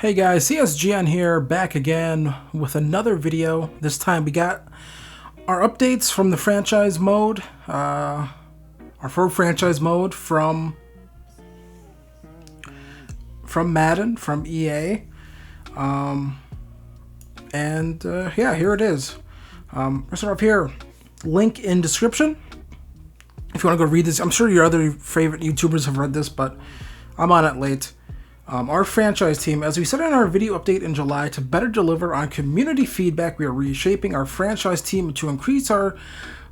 Hey guys, CSGN here, back again with another video. This time we got our updates from the franchise mode, our full franchise mode from Madden, from EA. Yeah, here it is. Let's start off here. Link in description. If you want to go read this, I'm sure your other favorite YouTubers have read this, but I'm on it late. Our franchise team, as we said in our video update in July, to better deliver on community feedback, we are reshaping our franchise team to increase our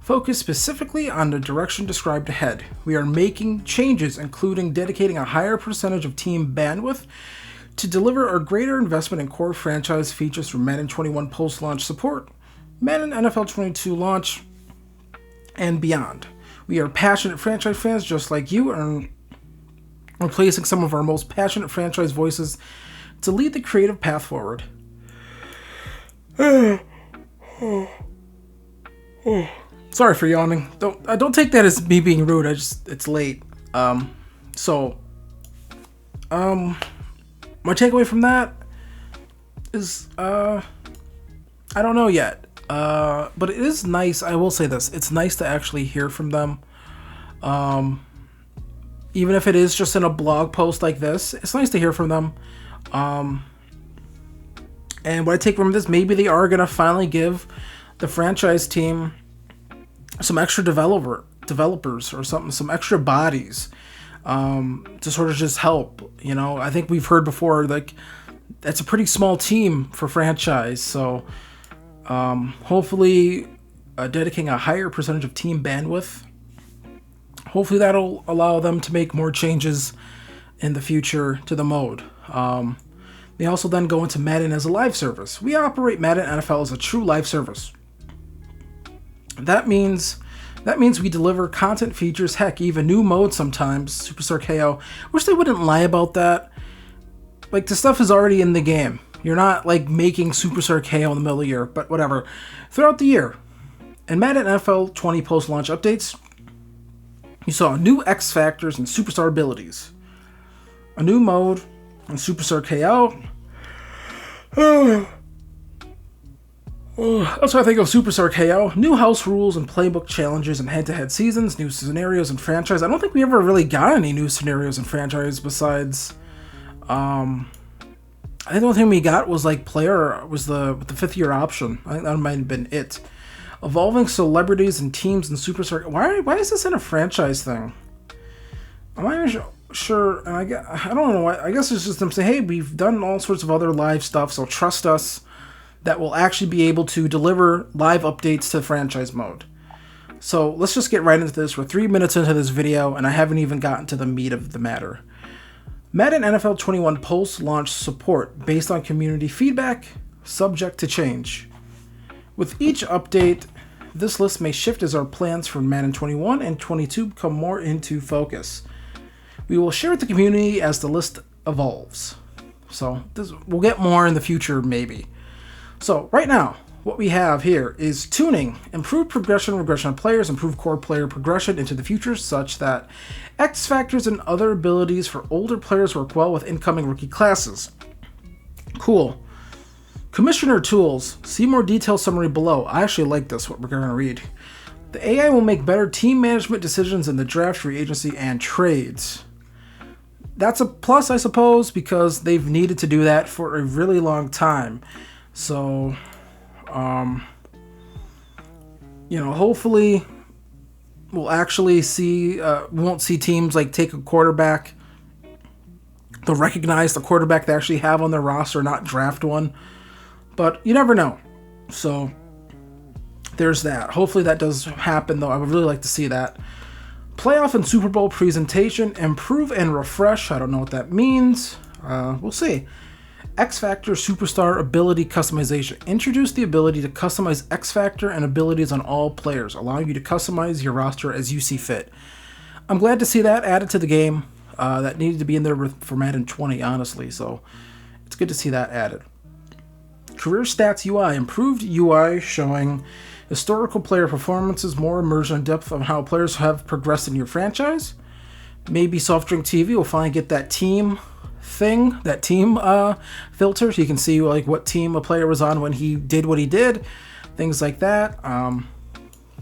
focus specifically on the direction described ahead. We are making changes, including dedicating a higher percentage of team bandwidth to deliver our greater investment in core franchise features from Madden 21 post-launch support, Madden NFL 22 launch, and beyond. We are passionate franchise fans just like you, and replacing some of our most passionate franchise voices to lead the creative path forward. Sorry for yawning. Don't take that as me being rude. It's late. My takeaway from that is I don't know yet. But it is nice. I will say this. It's nice to actually hear from them. Even if it is just in a blog post like this, it's nice to hear from them. And what I take from this, maybe they are going to finally give the franchise team some extra developers or something, some extra bodies to sort of just help. You know, I think we've heard before, like, that's a pretty small team for franchise. So hopefully dedicating a higher percentage of team bandwidth, hopefully that'll allow them to make more changes in the future to the mode. They also then go into Madden as a live service. We operate Madden NFL as a true live service. That means we deliver content features, heck, even new modes sometimes, Superstar KO. Wish they wouldn't lie about that. Like, the stuff is already in the game. You're not, like, making Superstar KO in the middle of the year, but whatever. Throughout the year, in Madden NFL 20 post-launch updates, you saw new X Factors and Superstar abilities, a new mode and Superstar KO. That's what I think of Superstar KO. New house rules and playbook challenges and head-to-head seasons, new scenarios and franchise. I don't think we ever really got any new scenarios and franchise besides, I think the only thing we got was like the fifth year option. I think that might have been it. Evolving celebrities and teams and Superstar. Why is this in a franchise thing? I'm not even sure. And I don't know why. I guess it's just them saying, hey, we've done all sorts of other live stuff, so trust us that we'll actually be able to deliver live updates to franchise mode. So let's just get right into this. We're 3 minutes into this video, and I haven't even gotten to the meat of the matter. Madden NFL 21 post-launch support based on community feedback, subject to change. With each update, this list may shift as our plans for Madden 21 and 22 come more into focus. We will share with the community as the list evolves. So we'll get more in the future, maybe. So right now, what we have here is tuning, improved regression of players, improved core player progression into the future such that X factors and other abilities for older players work well with incoming rookie classes. Cool. Commissioner tools. See more detailed summary below. I actually like this, what we're going to read. The AI will make better team management decisions in the draft, free agency, and trades. That's a plus, I suppose, because they've needed to do that for a really long time. So, hopefully we'll actually see, we won't see teams like take a quarterback. They'll recognize the quarterback they actually have on their roster, not draft one. But you never know. So there's that. Hopefully that does happen, though. I would really like to see that. Playoff and Super Bowl presentation. Improve and refresh. I don't know what that means. We'll see. X Factor Superstar ability customization. Introduce the ability to customize X Factor and abilities on all players, allowing you to customize your roster as you see fit. I'm glad to see that added to the game. That needed to be in there for Madden 20, honestly. So it's good to see that added. Career Stats UI. Improved UI showing historical player performances, more immersion and depth on how players have progressed in your franchise. Maybe Soft Drink TV will finally get that team thing, that team filter, so you can see like what team a player was on when he did what he did, things like that. Hopefully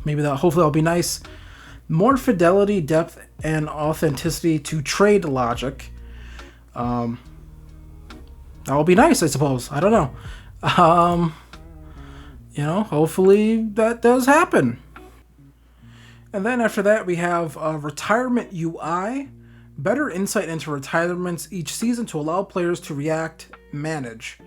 that'll be nice. More fidelity, depth, and authenticity to trade logic. That'll be nice, I suppose. I don't know. Hopefully that does happen. And then after that, we have retirement UI. Better insight into retirements each season to allow players to react, manage.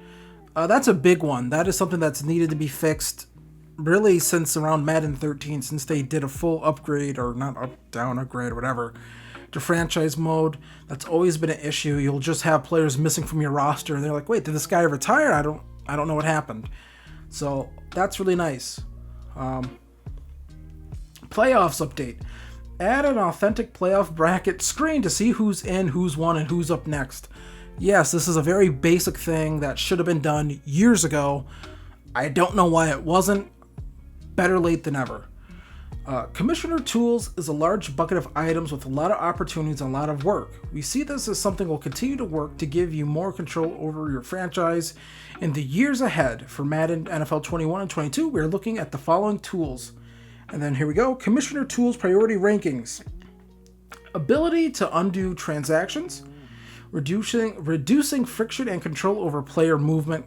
That's a big one. That is something that's needed to be fixed really since around Madden 13, since they did a full upgrade, or not down upgrade or whatever, to franchise mode. That's always been an issue. You'll just have players missing from your roster and they're like, wait, did this guy retire? I don't know what happened. So that's really nice. Playoffs update. Add an authentic playoff bracket screen to see who's in, who's won, and who's up next. Yes, this is a very basic thing that should have been done years ago. I don't know why it wasn't. Better late than ever. Commissioner Tools is a large bucket of items with a lot of opportunities and a lot of work. We see this as something we'll continue to work to give you more control over your franchise in the years ahead. For Madden NFL 21 and 22, we're looking at the following tools. And then here we go. Commissioner Tools priority rankings. Ability to undo transactions. Reducing friction and control over player movement,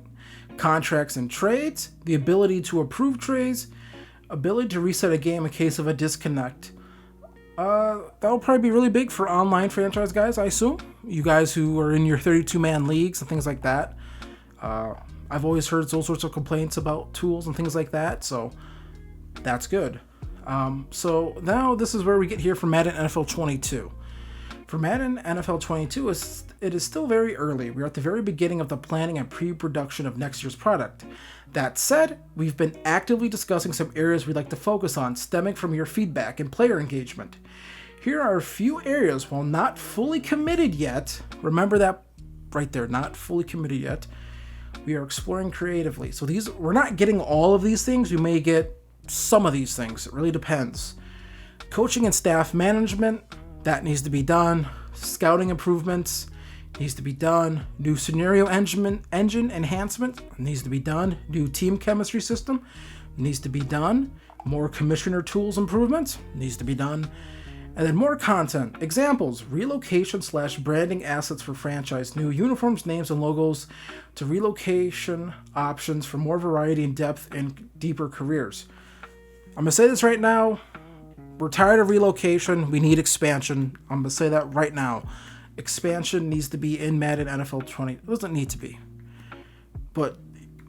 contracts, and trades. The ability to approve trades. Ability to reset a game in case of a disconnect. That'll probably be really big for online franchise guys, I assume. You guys who are in your 32-man leagues and things like that. I've always heard all sorts of complaints about tools and things like that, so that's good. So now this is where we get here for Madden NFL 22. For Madden NFL 22, it is still very early. We're at the very beginning of the planning and pre-production of next year's product. That said, we've been actively discussing some areas we'd like to focus on, stemming from your feedback and player engagement. Here are a few areas, while not fully committed yet. Remember that right there, not fully committed yet. We are exploring creatively. So we're not getting all of these things. We may get some of these things. It really depends. Coaching and staff management, that needs to be done. Scouting improvements needs to be done. New scenario engine enhancement needs to be done. New team chemistry system needs to be done. More commissioner tools improvements needs to be done. And then more content. Examples: relocation/branding assets for franchise, new uniforms, names, and logos, to relocation options for more variety and depth and deeper careers. I'm going to say this right now. We're tired of relocation. We need expansion. I'm going to say that right now. Expansion needs to be in Madden NFL 20. It doesn't need to be. But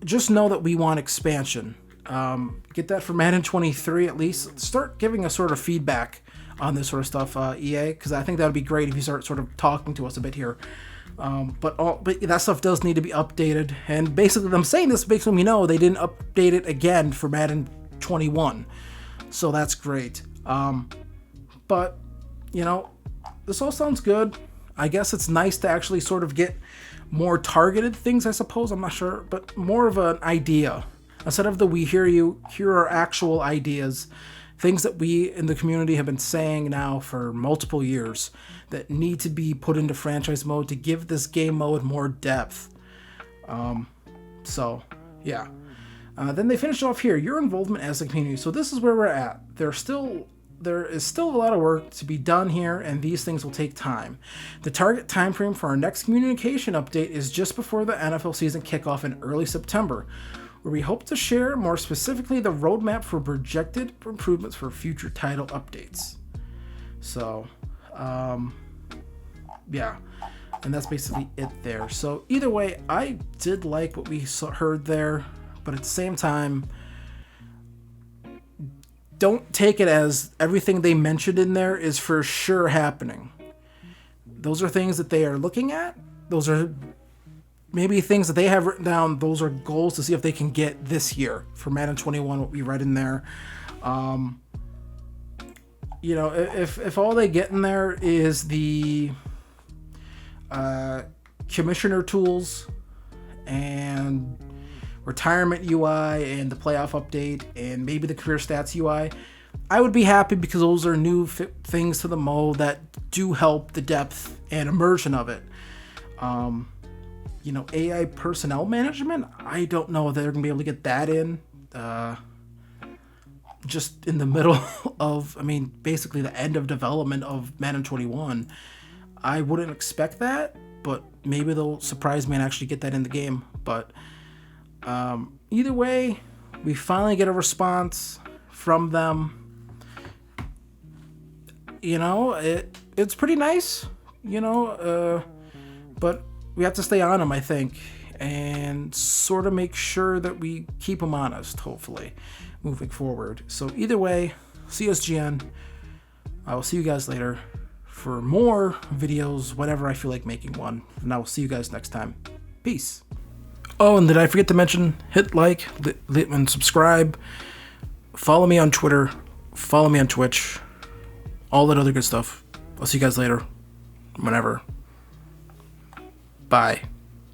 just know that we want expansion. Get that for Madden 23 at least. Start giving us sort of feedback on this sort of stuff, EA, because I think that would be great if you start sort of talking to us a bit here. But that stuff does need to be updated. And basically, them saying this makes me know they didn't update it again for Madden 21. So that's great. But, this all sounds good. I guess it's nice to actually sort of get more targeted things, I suppose. I'm not sure. But more of an idea. Instead of the we hear you, here are actual ideas. Things that we in the community have been saying now for multiple years that need to be put into franchise mode to give this game mode more depth. So, yeah. Then they finish off here. Your involvement as a community. So this is where we're at. There is still a lot of work to be done here, and these things will take time. The target time frame for our next communication update is just before the NFL season kickoff in early September, where we hope to share more specifically the roadmap for projected improvements for future title updates. So, yeah, and that's basically it there. So either way, I did like what we heard there, but at the same time, don't take it as everything they mentioned in there is for sure happening. Those are things that they are looking at. Those are maybe things that they have written down. Those are goals to see if they can get this year for Madden 21, what we read in there. If all they get in there is the commissioner tools and retirement UI and the playoff update and maybe the career stats UI, I would be happy because those are new things to the mode that do help the depth and immersion of it. AI personnel management. I don't know if they're gonna be able to get that in. Just in the middle of, basically the end of development of Madden 21. I wouldn't expect that, but maybe they'll surprise me and actually get that in the game. But either way, we finally get a response from them. It's pretty nice, but we have to stay on them, I think, and sort of make sure that we keep them honest, hopefully, moving forward. So either way, CSGN, I will see you guys later for more videos, whenever I feel like making one, and I will see you guys next time. Peace. Oh, and did I forget to mention, hit like, and subscribe, follow me on Twitter, follow me on Twitch, all that other good stuff. I'll see you guys later, whenever. Bye.